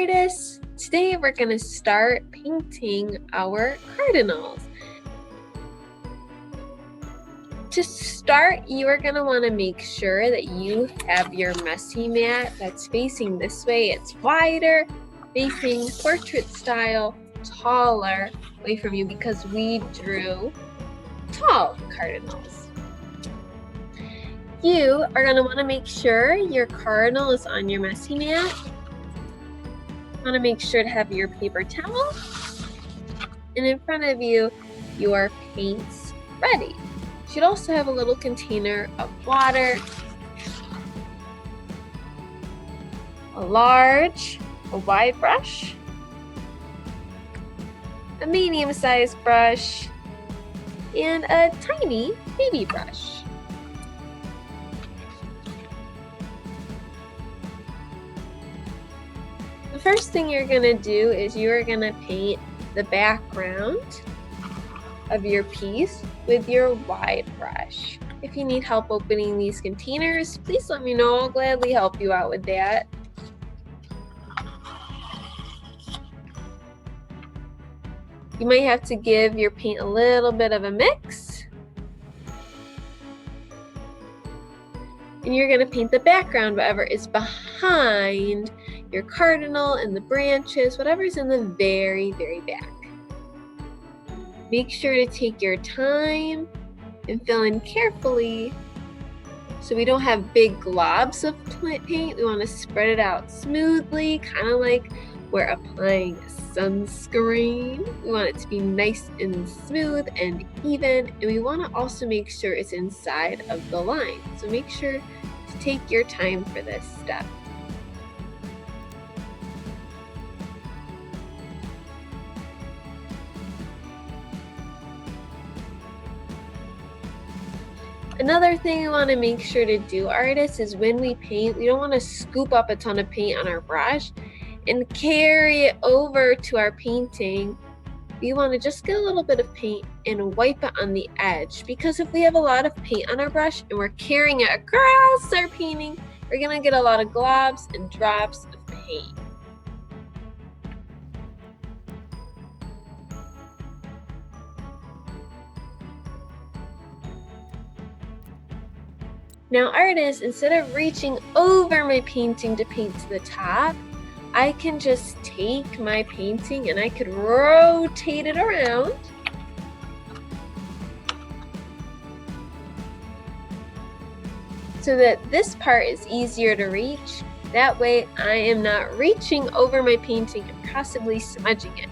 artists, today we're going to start painting our Cardinals. To start, you are going to want to make sure that you have your messy mat that's facing this way. It's wider, facing portrait style, taller away from you because we drew tall Cardinals. You are going to want to make sure your Cardinal is on your messy mat. You want to make sure to have your paper towel, and in front of you, your paints ready. You should also have a little container of water, a wide brush, a medium-sized brush, and a tiny baby brush. The first thing you're going to do is you're going to paint the background of your piece with your wide brush. If you need help opening these containers, please let me know. I'll gladly help you out with that. You might have to give your paint a little bit of a mix. And you're going to paint the background, whatever is behind your cardinal and the branches, whatever's in the very, very back. Make sure to take your time and fill in carefully so we don't have big globs of paint. We want to spread it out smoothly, kind of like we're applying sunscreen. We want it to be nice and smooth and even, and we want to also make sure it's inside of the line. So make sure to take your time for this step. Another thing we want to make sure to do, artists, is when we paint, we don't want to scoop up a ton of paint on our brush and carry it over to our painting. We want to just get a little bit of paint and wipe it on the edge, because if we have a lot of paint on our brush and we're carrying it across our painting, we're going to get a lot of globs and drops of paint. Now, artists, instead of reaching over my painting to paint to the top, I can just take my painting and I could rotate it around. So that this part is easier to reach. That way I am not reaching over my painting and possibly smudging it.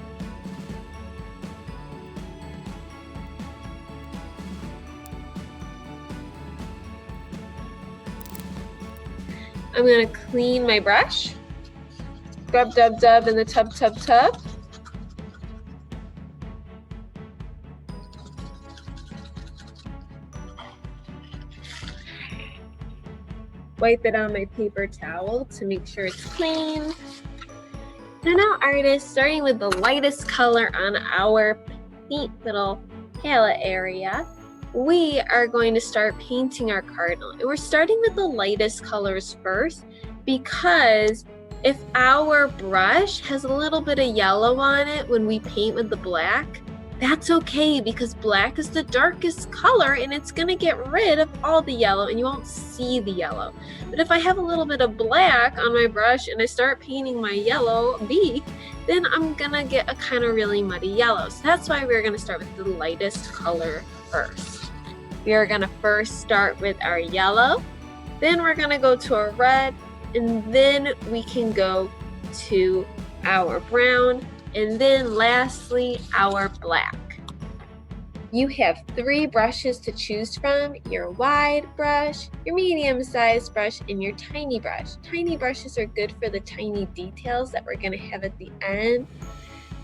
I'm going to clean my brush. Scrub, dub, dub in the tub, tub, tub. Wipe it on my paper towel to make sure it's clean. And now, artists, starting with the lightest color on our paint little palette area, we are going to start painting our cardinal. And we're starting with the lightest colors first, because if our brush has a little bit of yellow on it when we paint with the black, that's okay, because black is the darkest color and it's going to get rid of all the yellow and you won't see the yellow. But if I have a little bit of black on my brush and I start painting my yellow beak, then I'm going to get a kind of really muddy yellow. So that's why we're going to start with the lightest color first. We are going to first start with our yellow, then we're going to go to our red, and then we can go to our brown, and then lastly our black. You have 3 brushes to choose from: your wide brush, your medium-sized brush, and your tiny brush. Tiny brushes are good for the tiny details that we're going to have at the end.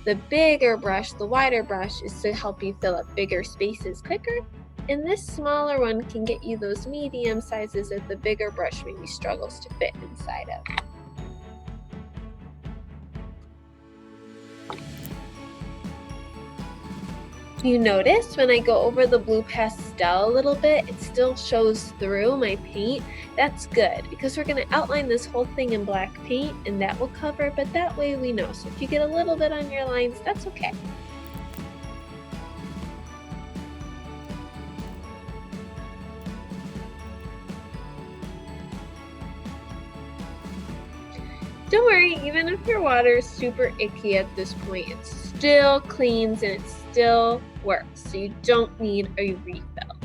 The bigger brush, the wider brush, is to help you fill up bigger spaces quicker. And this smaller one can get you those medium sizes that the bigger brush maybe struggles to fit inside of. You notice when I go over the blue pastel a little bit, it still shows through my paint. That's good, because we're going to outline this whole thing in black paint and that will cover, but that way we know. So if you get a little bit on your lines, that's okay. Don't worry, even if your water is super icky at this point, it still cleans and it still works. So you don't need a refill.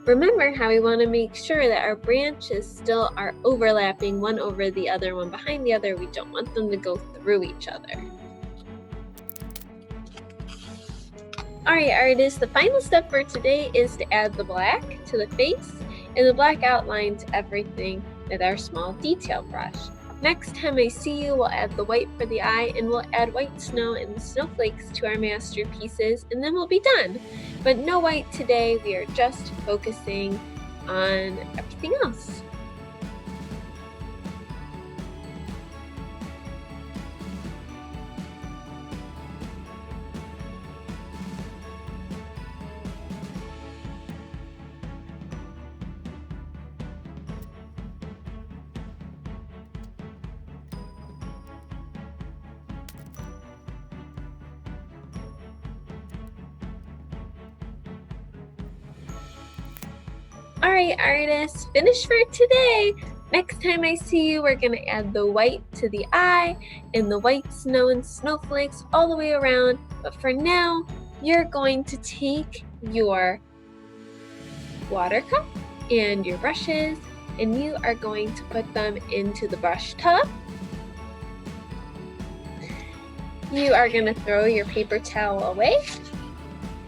Remember how we want to make sure that our branches still are overlapping one over the other, one behind the other. We don't want them to go through each other. Alright artists, the final step for today is to add the black to the face and the black outline to everything with our small detail brush. Next time I see you, we'll add the white for the eye and we'll add white snow and snowflakes to our masterpieces and then we'll be done. But no white today, we are just focusing on everything else. Alright artists, finished for today! Next time I see you, we're going to add the white to the eye and the white snow and snowflakes all the way around. But for now, you're going to take your water cup and your brushes and you are going to put them into the brush tub. You are going to throw your paper towel away.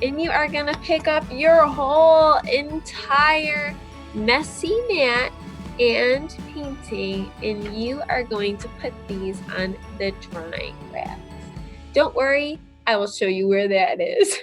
And you are going to pick up your whole entire messy mat and painting and you are going to put these on the drying rack. Don't worry, I will show you where that is.